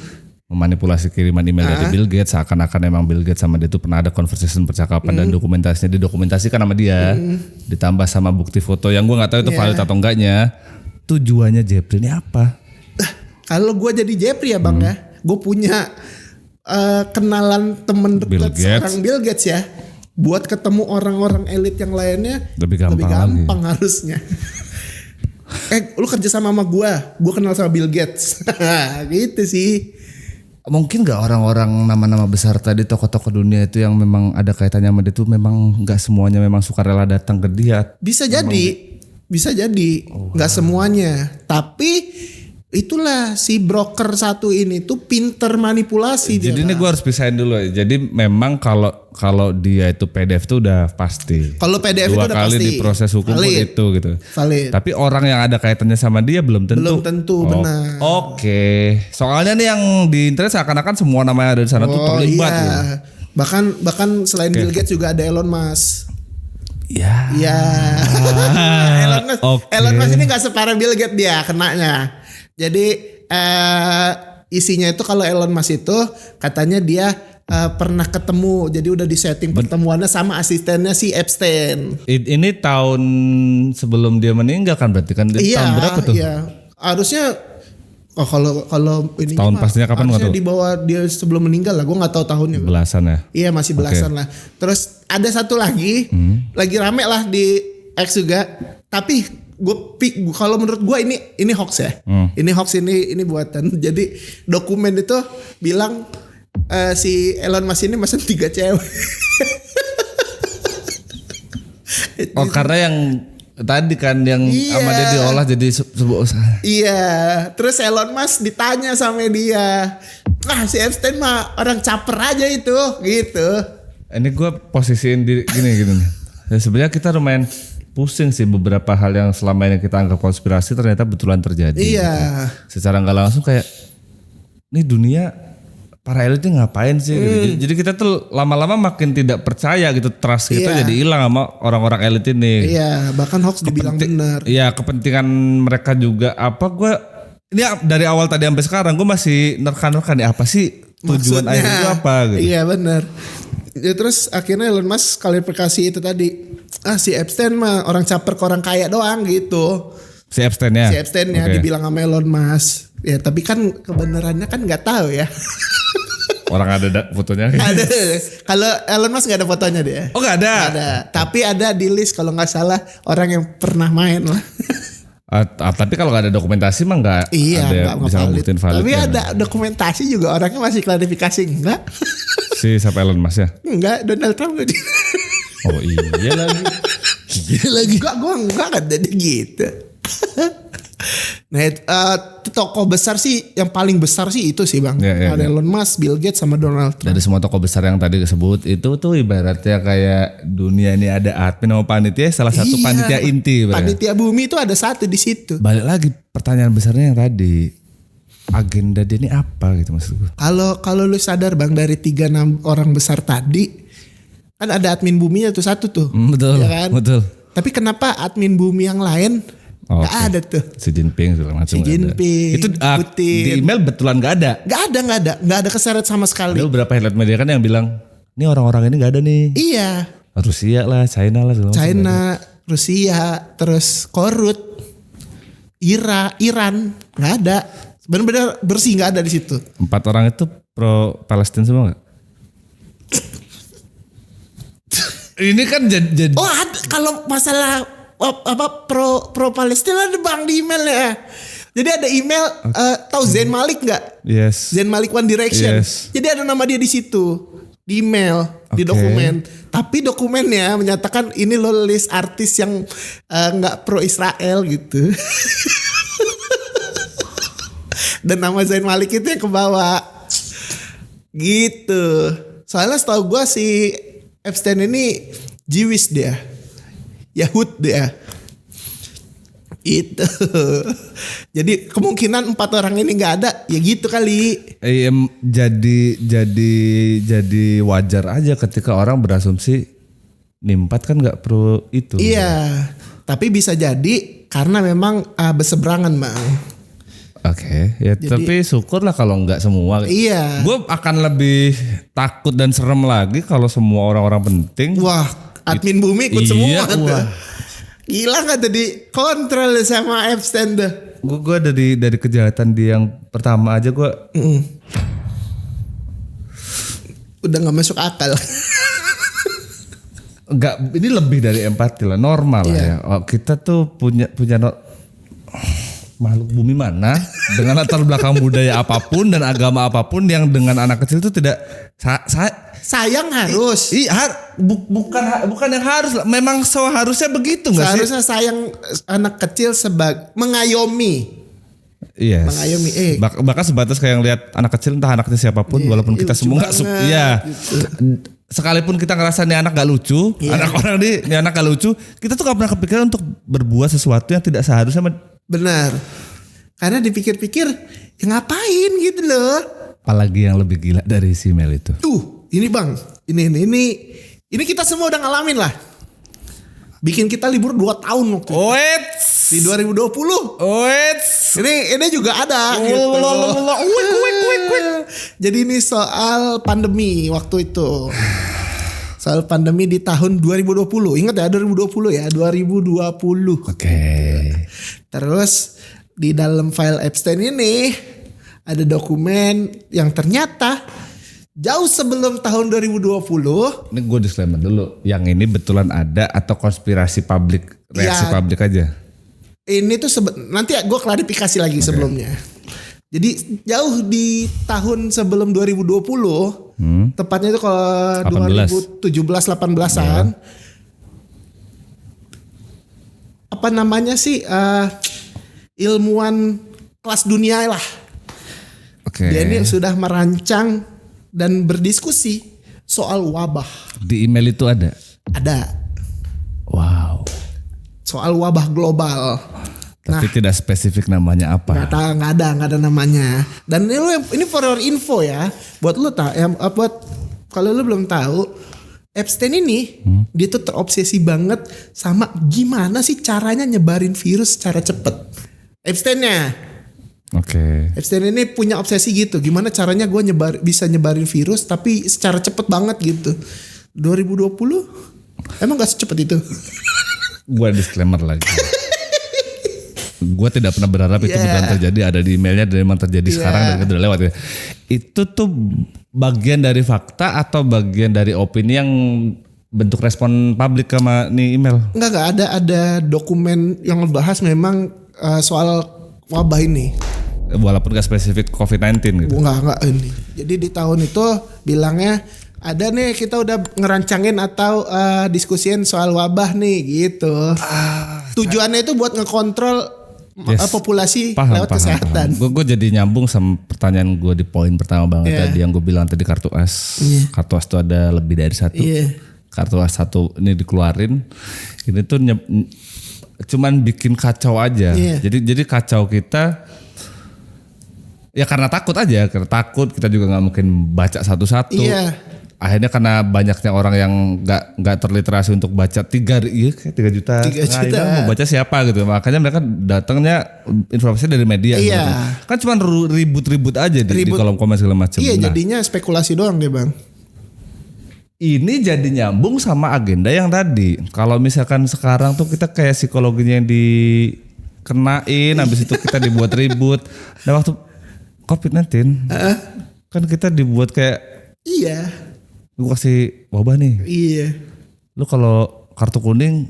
memanipulasi kiriman email dari Bill Gates, seakan-akan emang Bill Gates sama dia tuh pernah ada conversation percakapan dan dokumentasinya didokumentasikan sama dia, ditambah sama bukti foto yang gue nggak tahu itu valid atau enggaknya. Tujuannya Jepri ini apa? Kalau gue jadi Jeffrey ya bang ya, gue punya kenalan temen Bill dekat Gates. seorang Bill Gates ya. Buat ketemu orang-orang elit yang lainnya Lebih gampang harusnya. Lu kerja sama gue kenal sama Bill Gates. Gitu sih. Mungkin nggak orang-orang nama-nama besar tadi, tokoh-tokoh dunia itu yang memang ada kaitannya sama dia itu memang nggak semuanya memang sukarela datang ke dia. Bisa jadi, nggak semuanya. Tapi itulah si broker satu ini tuh pinter manipulasi. Jadi ini gue harus pisahin dulu ya. Jadi memang kalau dia itu PDF itu udah pasti. Kalau PDF itu dua udah kali pasti. diproses hukum pun Valid. itu gitu. Valid. Tapi orang yang ada kaitannya sama dia belum tentu. Belum tentu, benar. Oke. Soalnya nih yang di internet seakan-akan semua nama yang ada di sana tuh terlibat. Iya. Gitu. Bahkan selain Bill Gates juga ada Elon Musk. Ya. Iya. Oke. Elon Musk ini gak separah Bill Gates dia kenanya. Jadi isinya itu kalau Elon Musk itu katanya dia pernah ketemu. Jadi udah disetting pertemuannya sama asistennya si Epstein. Ini tahun sebelum dia meninggal kan berarti kan tahun berapa tuh? Iya. Harusnya kalau ini Tahun pastinya kapan nggak harusnya tahu? di bawah dia sebelum meninggal lah. Gue nggak tahu tahunnya. Belasan ya. Iya masih belasan lah. Terus ada satu lagi, lagi rame lah di X juga. Tapi kalau menurut gue ini hoax ya. Ini hoax ini buatan. Jadi dokumen itu bilang si Elon Musk ini mesen 3 cewek. Oh karena yang tadi kan yang Iya. sama dia diolah jadi sebuah usaha. Iya, terus Elon Musk ditanya sama dia, si Epstein mah orang caper aja itu, gitu. Ini gue posisiin diri gini nih. Ya, sebenarnya kita lumayan pusing sih beberapa hal yang selama ini kita anggap konspirasi ternyata betulan terjadi. Iya. Secara nggak langsung kayak ini dunia para elit ini ngapain sih? Gitu. Jadi kita tuh lama-lama makin tidak percaya gitu, trust kita Iya. jadi hilang sama orang-orang elit ini. Iya, bahkan hoax dibilang benar. Iya, kepentingan mereka juga apa? Gue ini dari awal tadi sampai sekarang gue masih nerka-nerka nih apa sih tujuan akhir itu apa? Gitu. Iya benar. Ya, terus akhirnya Elon Musk klarifikasi itu tadi. Si Epstein mah orang caper ke orang kaya doang gitu. Si Epstein ya. Si Epstein ya Oke. dibilang sama Elon Musk. Ya tapi kan kebenarannya kan nggak tahu ya. Orang ada fotonya. Ada. Kalau Elon Musk nggak ada fotonya dia. Oh nggak ada. Nggak ada. Tapi ada di list kalau nggak salah orang yang pernah main lah. Tapi kalau nggak ada dokumentasi mah nggak Iya, ada nggak yang bisa valid. ngebuktiin valid. Tapi ya. ada dokumentasi juga orangnya masih klarifikasi enggak? Si siapa Elon Musk ya? Enggak, Donald Trump enggak. Oh iya lagi. Iya lagi. Enggak kan jadi gitu. Nah, tokoh besar sih yang paling besar sih itu sih Bang. Iya, Ada iya. Elon Musk, Bill Gates sama Donald Trump. Dari semua tokoh besar yang tadi disebut itu tuh ibaratnya kayak dunia ini ada admin sama panitia, salah satu Iya. panitia inti. Panitia bumi itu ada satu di situ. Balik lagi pertanyaan besarnya yang tadi, agenda dia ini apa gitu maksud gue? Kalau lu sadar Bang dari 3 orang besar tadi kan ada admin buminya tuh satu tuh. Betul, Ya kan? betul. Tapi kenapa admin bumi yang lain Oh, Nggak ada tuh. Si Jinping segala macam. Si Jinping, Itu Putin. di email betulan nggak ada. Nggak ada keseret sama sekali. Ada beberapa headline media kan yang bilang, ini orang-orang ini nggak ada nih. Iya, Rusia lah, China lah segala macam. China, Rusia, terus Korut, Iran, nggak ada. Benar-benar bersih, nggak ada di situ. 4 orang itu pro Palestina semua nggak? Ini kan jadi Oh, ada, kalau masalah pro Palestina ada bang di email ya. Jadi ada email, tahu Zayn Malik nggak? yes. Zayn Malik One Direction. Yes. Jadi ada nama dia di situ, di email, di Oke. dokumen. Tapi dokumennya menyatakan ini lo list artis yang nggak pro Israel gitu. Dan nama Zayn Malik itu yang kebawa. Gitu. Soalnya setahu gue si Epstein ini Jewish dia. Yahud dia. Itu. Jadi kemungkinan 4 orang ini nggak ada, ya gitu kali. Jadi wajar aja ketika orang berasumsi nih 4 kan nggak pro itu. Iya. Tapi bisa jadi karena memang berseberangan, Bang. Oke, ya tapi syukurlah kalau nggak semua. Iya. Gue akan lebih takut dan serem lagi kalau semua orang-orang penting. Wah, admin bumi ikut Iya, semua tuh. wah. Gila nggak tadi kontrol sama Epstein tuh. Gue dari kejahatan dia yang pertama aja gue. Udah nggak masuk akal. Enggak, ini lebih dari empati lah, normal lah Iya. ya. Oh, kita tuh punya makhluk bumi mana dengan latar belakang budaya apapun dan agama apapun yang dengan anak kecil itu tidak Sayang harus. bukan yang harus lah. Memang seharusnya begitu nggak sih? Seharusnya sayang anak kecil mengayomi. Yes. Mengayomi, Bahkan sebatas kayak ngelihat anak kecil entah anaknya siapapun walaupun kita lucu semua nggak banget, ya. gitu. Sekalipun kita ngerasa nih anak gak lucu, anak orang nih anak gak lucu, kita tuh gak pernah kepikiran untuk berbuat sesuatu yang tidak seharusnya. Benar. Karena dipikir-pikir ya ngapain gitu loh. Apalagi yang lebih gila dari si Mel itu. Tuh, ini Bang. Ini kita semua udah ngalamin lah. Bikin kita libur 2 tahun waktu itu. Wets. Di 2020. Wets. Ini juga ada gitu. Jadi ini soal pandemi waktu itu. Soal pandemi di tahun 2020. Ingat ya 2020 ya, 2020. Oke. Terus di dalam file Epstein ini ada dokumen yang ternyata jauh sebelum tahun 2020. Ini gue disclaimer dulu. Yang ini betulan ada atau konspirasi publik, reaksi Ya. publik aja? Ini tuh nanti gue klarifikasi lagi sebelumnya. Jadi jauh di tahun sebelum 2020, tepatnya itu kalau 2017-18an, apa namanya sih ilmuwan kelas dunia lah. Oke. Dia ini sudah merancang dan berdiskusi soal wabah. Di email itu ada. Ada Wow. soal wabah global. Tapi tidak spesifik namanya apa. Nggak ada namanya. Dan ini for your info ya, buat lu buat kalau lu belum tahu, Epstein ini dia tuh terobsesi banget sama gimana sih caranya nyebarin virus secara cepet. Epsteinnya, Oke. Epstein ini punya obsesi gitu, gimana caranya gue bisa nyebarin virus tapi secara cepet banget gitu. 2020 emang gak secepat itu? Gue disclaimer lagi. Gue tidak pernah berharap itu beneran terjadi. Ada di emailnya dan memang terjadi sekarang dan udah lewat ya. Itu tuh bagian dari fakta atau bagian dari opini yang bentuk respon publik sama nih email? Enggak ada dokumen yang membahas memang soal wabah ini. Walaupun gak spesifik COVID-19 gitu. Enggak ini. Jadi di tahun itu bilangnya ada nih kita udah ngerancangin atau diskusiin soal wabah nih gitu. Tujuannya itu buat ngekontrol populasi lewat kesehatan. Gue jadi nyambung sama pertanyaan gue di poin pertama banget tadi yang gue bilang tadi kartu as. Kartu as itu ada lebih dari satu. Kartu as satu ini dikeluarin. Ini tuh cuman bikin kacau aja. Jadi kacau kita. Ya karena takut aja, karena takut kita juga nggak mungkin baca satu-satu. akhirnya karena banyaknya orang yang nggak terliterasi untuk baca 3 juta. 3 juta. Ini mau baca siapa gitu. Makanya mereka datangnya informasinya dari media. Iya. Gitu. Kan cuma ribut-ribut aja di kolom komen segala macam. Iya, Nah, jadinya spekulasi doang deh Bang. ini jadi nyambung sama agenda yang tadi. Kalau misalkan sekarang tuh kita kayak psikologinya yang dikenain, habis itu kita dibuat ribut. Nah waktu COVID-19 kan kita dibuat kayak Iya. lu kasih wabah nih. Iya. Lu kalau kartu kuning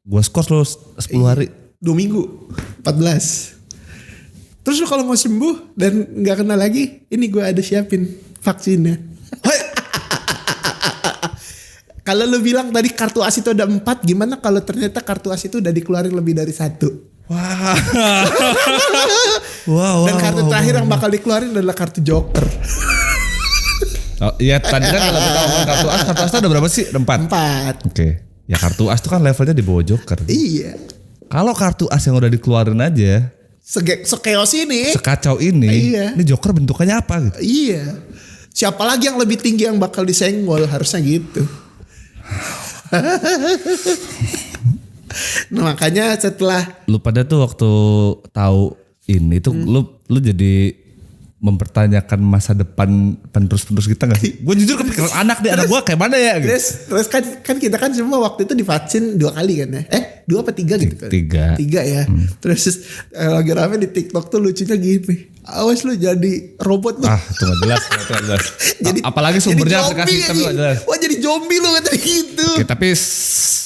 gua skor lu 10 hari. 2 minggu 14. Terus lu kalau mau sembuh dan nggak kena lagi, ini gue ada siapin vaksinnya. Kalau lu bilang tadi kartu as itu ada 4, gimana kalau ternyata kartu as itu udah dikeluarin lebih dari 1? Wah. Wow. Dan kartu terakhir yang bakal dikeluarin adalah kartu Joker. Oh, iya tadi kan kalau kita ngomong kartu as itu ada berapa sih? Ada 4. 4. Oke. Ya kartu as itu kan levelnya di bawah Joker. Iya. Kalau kartu as yang udah dikeluarin aja, Sekeos ini. sekacau ini, Iya. ini Joker bentukannya apa gitu? Iya. Siapa lagi yang lebih tinggi yang bakal disenggol, harusnya gitu. Nah makanya setelah Lu pada tuh waktu tahu ini tuh lu jadi mempertanyakan masa depan penerus-penerus kita gak sih? Gue jujur kepikiran anak gue kayak mana ya gitu. terus kan kita kan semua waktu itu divaksin 2 kali kan ya. 2 apa 3 gitu kan? 3 ya. Terus lagi rame di TikTok tuh lucunya gini. Awas lu jadi robot lu. itu gak jelas. Jadi apalagi sumbernya jadi aplikasi zombie tapi gak jelas. Wah jadi zombie lu kata gitu. Oke, tapi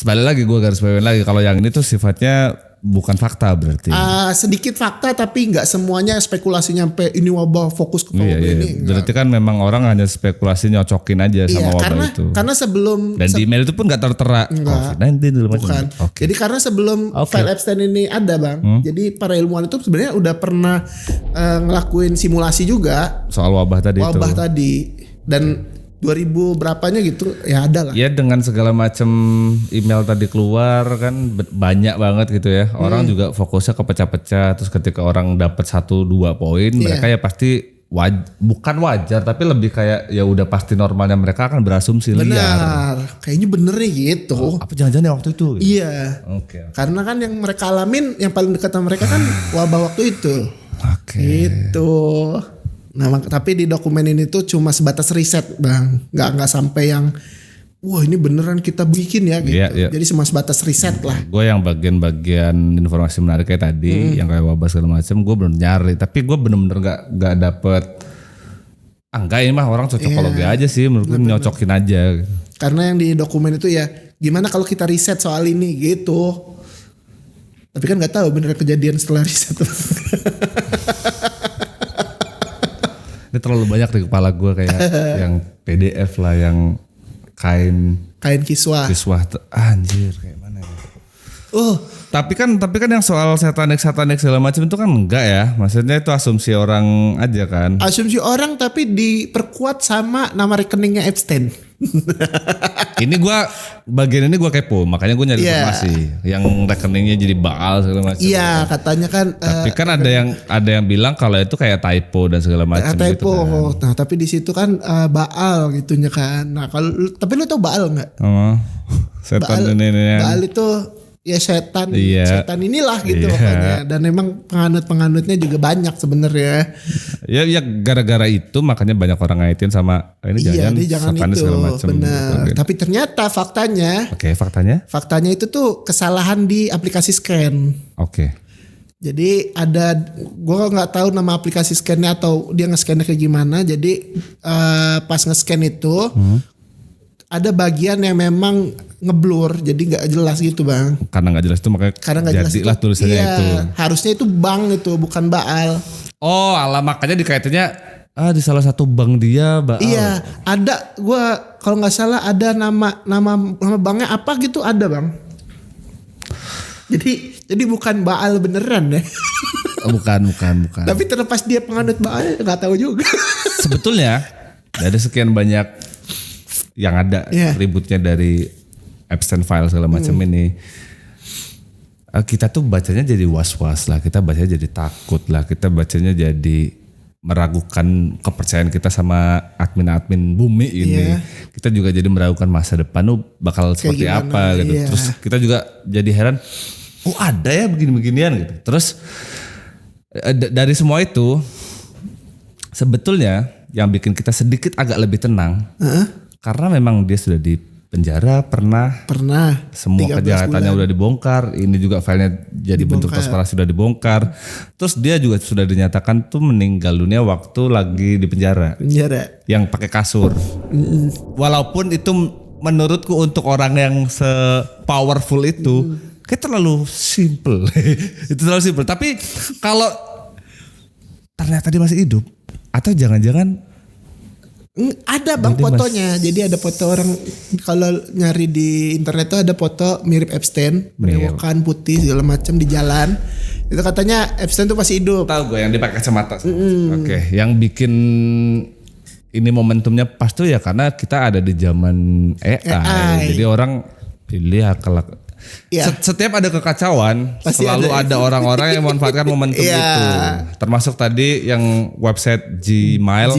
balik lagi gue garis bawain lagi kalau yang ini tuh sifatnya bukan fakta berarti. Sedikit fakta tapi nggak semuanya spekulasinya sampai ini wabah fokus ke wabah Iya. ini. Berarti kan memang orang hanya spekulasi nyocokin aja sama wabah itu. Karena sebelum Dan di email itu pun gak tertera COVID-19 dulu macam. bukan. Oke. Jadi karena sebelum file Epstein ini ada Bang. Jadi para ilmuwan itu sebenarnya udah pernah ngelakuin simulasi juga Soal wabah tadi itu. tadi dan 2000 berapanya gitu ya ada lah. Ya dengan segala macam email tadi keluar kan banyak banget gitu ya. Orang juga fokusnya ke pecah-pecah. Terus ketika orang dapat 1-2 poin, mereka ya pasti bukan wajar tapi lebih kayak ya udah pasti normalnya mereka akan berasumsi liar. Benar. Kayaknya bener nih gitu. Apa jangan-jangan ya waktu itu? Gitu? Iya. Oke. Karena kan yang mereka alamin yang paling dekat sama mereka kan wabah waktu itu. Oke. Gitu. Nah, tapi di dokumen ini tuh cuma sebatas riset, Bang. Nggak sampai yang wah ini beneran kita bikin ya gitu. Iya. Jadi cuma sebatas riset lah. Gue yang bagian informasi menarik kayak tadi, yang kayak wabah segala macam, gue belum nyari. Tapi gue bener-bener nggak dapet. Enggak ini mah orang cocokologi aja sih, menurut gue nyocokin aja. Karena yang di dokumen itu ya, gimana kalau kita riset soal ini gitu. Tapi kan nggak tahu bener kejadian setelah riset. Ini terlalu banyak di kepala gue kayak yang PDF lah, yang kain kiswah. Anjir kayak mana ya? Tapi kan yang soal satanik segala macam itu kan enggak ya. Maksudnya itu asumsi orang aja kan. Asumsi orang tapi diperkuat sama nama rekeningnya Epstein. Ini bagian ini gue kepo, makanya gue nyari informasi yang rekeningnya jadi Baal segala macam. Iya, katanya kan. Tapi kan ada yang bilang kalau itu kayak typo dan segala macam gitu. Typo. Kan. Nah, tapi di situ kan Baal gitunya kan. Nah, tapi lu tau Baal nggak? Setan Baal, ini. Baal itu ya setan, setan inilah gitu Iya. pokoknya. Dan emang penganut-penganutnya juga banyak sebenarnya. Ya gara-gara itu makanya banyak orang ngaitin sama ini jangan satanis itu, segala macam. benar. Gitu. Tapi ternyata faktanya. Oke, faktanya itu tuh kesalahan di aplikasi scan. Oke. Jadi gue nggak tahu nama aplikasi scannya atau dia nge-scannya kayak gimana. Jadi pas nge-scan itu ada bagian yang memang ngeblur, jadi nggak jelas gitu Bang. Karena nggak jelas itu makanya jadilah tulisannya itu. Harusnya itu bank itu bukan Baal. Oh, alah makanya dikaitannya di salah satu bank dia Baal. Iya, ada gua kalau nggak salah ada nama banknya apa gitu ada Bang. Jadi bukan Baal beneran ya. Bukan. Tapi terlepas dia penganut Baal nggak tahu juga. Sebetulnya ada sekian banyak yang ada ributnya dari Epstein file segala macam ini. Kita tuh bacanya jadi was-was lah, kita bacanya jadi takut lah, kita bacanya jadi meragukan kepercayaan kita sama admin-admin bumi ini. Iya. Kita juga jadi meragukan masa depan tuh bakal seperti gimana, apa gitu. iya. Terus kita juga jadi heran, oh ada ya begini-beginian gitu. Terus dari semua itu sebetulnya yang bikin kita sedikit agak lebih tenang karena memang dia sudah di penjara pernah semua 13 kejahatannya bulan. udah dibongkar, ini juga filenya jadi bentuk konspirasi sudah dibongkar. Terus dia juga sudah dinyatakan tuh meninggal dunia waktu lagi di penjara yang pakai kasur. Walaupun itu menurutku untuk orang yang se-powerful itu kayak terlalu simple. Itu terlalu simple. Tapi kalau ternyata dia masih hidup atau jangan-jangan ada bang Jadi fotonya. Jadi ada foto orang, kalau nyari di internet tuh ada foto mirip Epstein, berewokan putih segala macam di jalan. Itu katanya Epstein tuh masih hidup. tahu gue yang dipakai kacamata. Oke, yang bikin ini momentumnya pas tuh ya karena kita ada di zaman AI. Jadi orang pilih akal. Iya. Setiap ada kekacauan, Pasti selalu ada. ada orang-orang yang memanfaatkan momentum Iya. itu. Termasuk tadi yang website Gmail.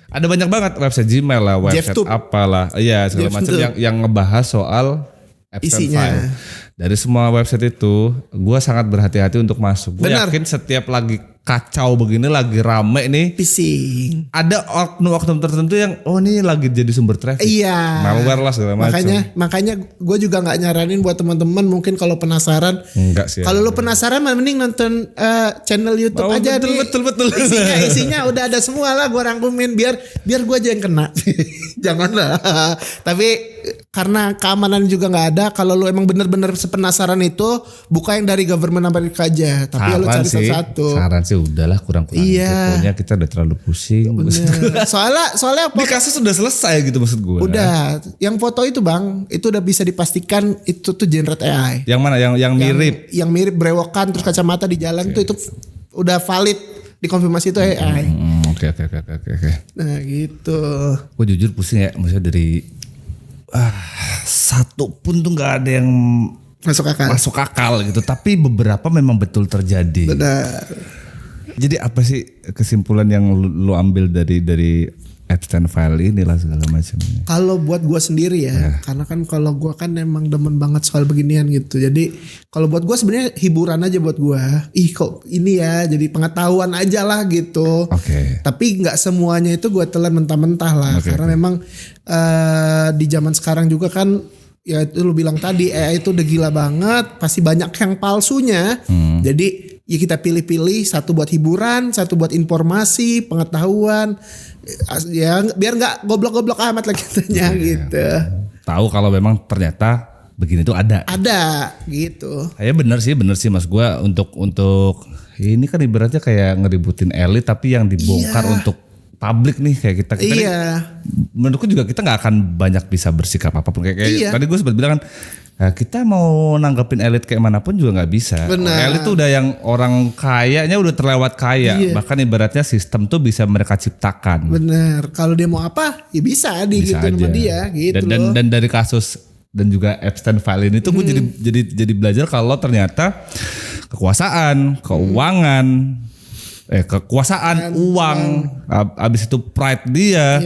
Ada banyak banget website Gmail lah, website Jeftube. apalah, iya segala macam Jeftube. yang ngebahas soal Epstein Isinya. File. Dari semua website itu, gue sangat berhati-hati untuk masuk. Gue Benar. yakin setiap lagi kacau begini, lagi rame nih, Phishing. ada oknum-oknum tertentu yang ini lagi jadi sumber traffic. Iya. Malware lah segala macam. Makanya gue juga nggak nyaranin buat teman-teman, mungkin kalau penasaran. Enggak sih. Kalau lu penasaran mending nonton channel YouTube Oh, aja betul, nih. betul. Isinya udah ada semua lah, gue rangkumin biar gue aja yang kena. Janganlah. Tapi karena keamanan juga nggak ada. Kalau lu emang bener-bener sepenasaran itu, buka yang dari government Amerika aja. Tapi lu cari satu-satu. Saran sih udahlah kurang-kurang. Iya. Pokoknya kita udah terlalu pusing. Bener. Soalnya Di kasus sudah selesai gitu maksud gue. udah, yang foto itu bang, itu udah bisa dipastikan itu tuh generate AI. Yang mana? Yang mirip. Yang mirip brewokan terus kacamata di jalan tuh itu udah valid, dikonfirmasi itu AI. Oke. Nah gitu. Gue jujur pusing ya, maksudnya dari satu pun tuh nggak ada yang Masuk akal. gitu. Tapi beberapa memang betul terjadi. Benar. Jadi apa sih kesimpulan yang lu ambil dari Epstein File inilah segala macamnya? Kalau buat gue sendiri ya, karena kan kalau gue kan emang demen banget soal beginian gitu. Jadi kalau buat gue sebenarnya hiburan aja buat gue. Ih kok ini ya, jadi pengetahuan aja lah gitu. Oke. Tapi nggak semuanya itu gue telan mentah-mentah lah. Karena memang di zaman sekarang juga kan, ya itu lu bilang tadi AI itu udah gila banget. Pasti banyak yang palsunya. Jadi ya kita pilih-pilih, satu buat hiburan, satu buat informasi, pengetahuan. Ya biar nggak goblok-goblok amat lah kitanya gitu. Tahu kalau memang ternyata begini tuh ada. Ada gitu. Ya bener sih mas gue untuk ini kan ibaratnya kayak ngeributin elit tapi yang dibongkar untuk publik nih kayak kita nih, menurutku juga kita nggak akan banyak bisa bersikap apapun kayak tadi gue sempat bilang kan kita mau nanggepin elit kayak manapun juga nggak bisa. Benar. Elit tuh udah yang orang kayanya udah terlewat kaya, bahkan ibaratnya sistem tuh bisa mereka ciptakan. Bener. Kalau dia mau apa ya bisa Bisa gitu sama aja. dia gitu loh. Dan dari kasus dan juga Epstein File ini tuh gue jadi belajar kalau ternyata kekuasaan, keuangan, kekuasaan, uang, abis itu pride dia,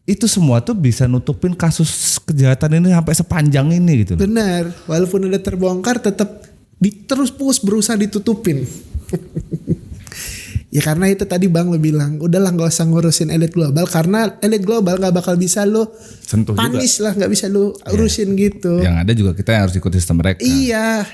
itu semua tuh bisa nutupin kasus kejahatan ini sampai sepanjang ini gitu. Benar. Walaupun udah terbongkar tetap terus berusaha ditutupin. Ya karena itu tadi Bang lo bilang, udahlah nggak usah ngurusin elit global karena elit global nggak bakal bisa lo Sentuh panis juga. lah, nggak bisa lo urusin gitu. Yang ada juga kita yang harus ikut sistem mereka. Iya.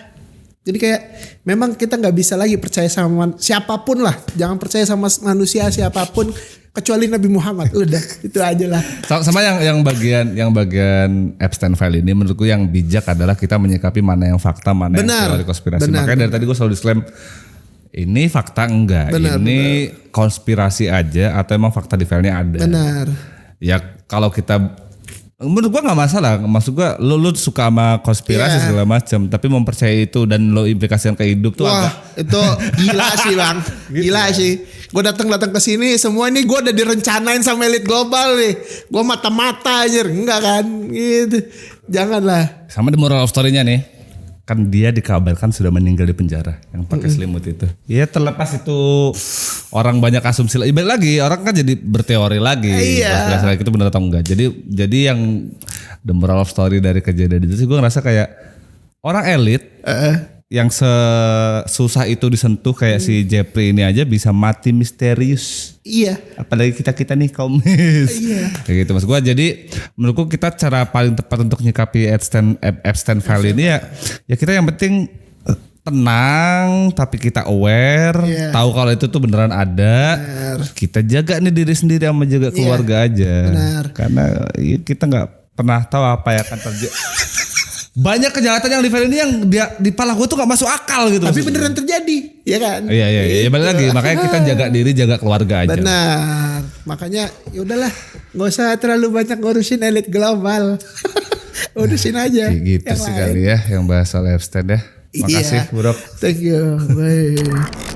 Jadi kayak memang kita nggak bisa lagi percaya sama siapapun lah. Jangan percaya sama manusia siapapun kecuali Nabi Muhammad. Udah itu aja lah. Sama yang bagian Epstein File ini menurutku yang bijak adalah kita menyikapi mana yang fakta, mana yang teori konspirasi. Makanya dari tadi gue selalu disclaim ini fakta enggak, ini konspirasi aja atau emang fakta di filenya ada. Benar. Ya kalau kita menurut gua nggak masalah, maksud gua lu suka sama konspirasi segala macam, tapi mempercayai itu dan lo implikasikan ke hidup tuh Wah, agak itu gila sih Bang. Gila sih. Gue datang ke sini semua ini gue udah direncanain sama elit global nih. Gue mata-mata aja enggak kan gitu. Janganlah. sama the moral of story-nya nih. kan dia dikabarkan sudah meninggal di penjara yang pakai selimut itu. Ya terlepas itu orang banyak asumsi lagi. Balik lagi orang kan jadi berteori lagi. Iya. Berdasarkan itu benar atau enggak. Jadi yang the moral of story dari kejadian itu sih gue ngerasa kayak orang elit yang susah itu disentuh kayak si Jeffrey ini aja bisa mati misterius. Iya. Apalagi kita nih kaum mis. Iya. Kayak gitu mas gue. Jadi menurutku kita cara paling tepat untuk nyikapi Epstein file ini ya kita yang penting tenang tapi kita aware, tahu kalau itu tuh beneran ada. Kita jaga nih diri sendiri sama jaga keluarga aja. Benar. Karena kita nggak pernah tahu apa yang akan terjadi. Banyak kejahatan yang di film ini yang dia di pala gue tuh gak masuk akal gitu. Tapi beneran terjadi, ya kan? Iya, balik lagi. Makanya kita jaga diri, jaga keluarga aja. Benar. Makanya ya udahlah, nggak usah terlalu banyak ngurusin elit global. Urusin aja. Gitu yang sih lain. kali ya yang bahas soal Epstein ya. Makasih, Bro. Thank you. Bye.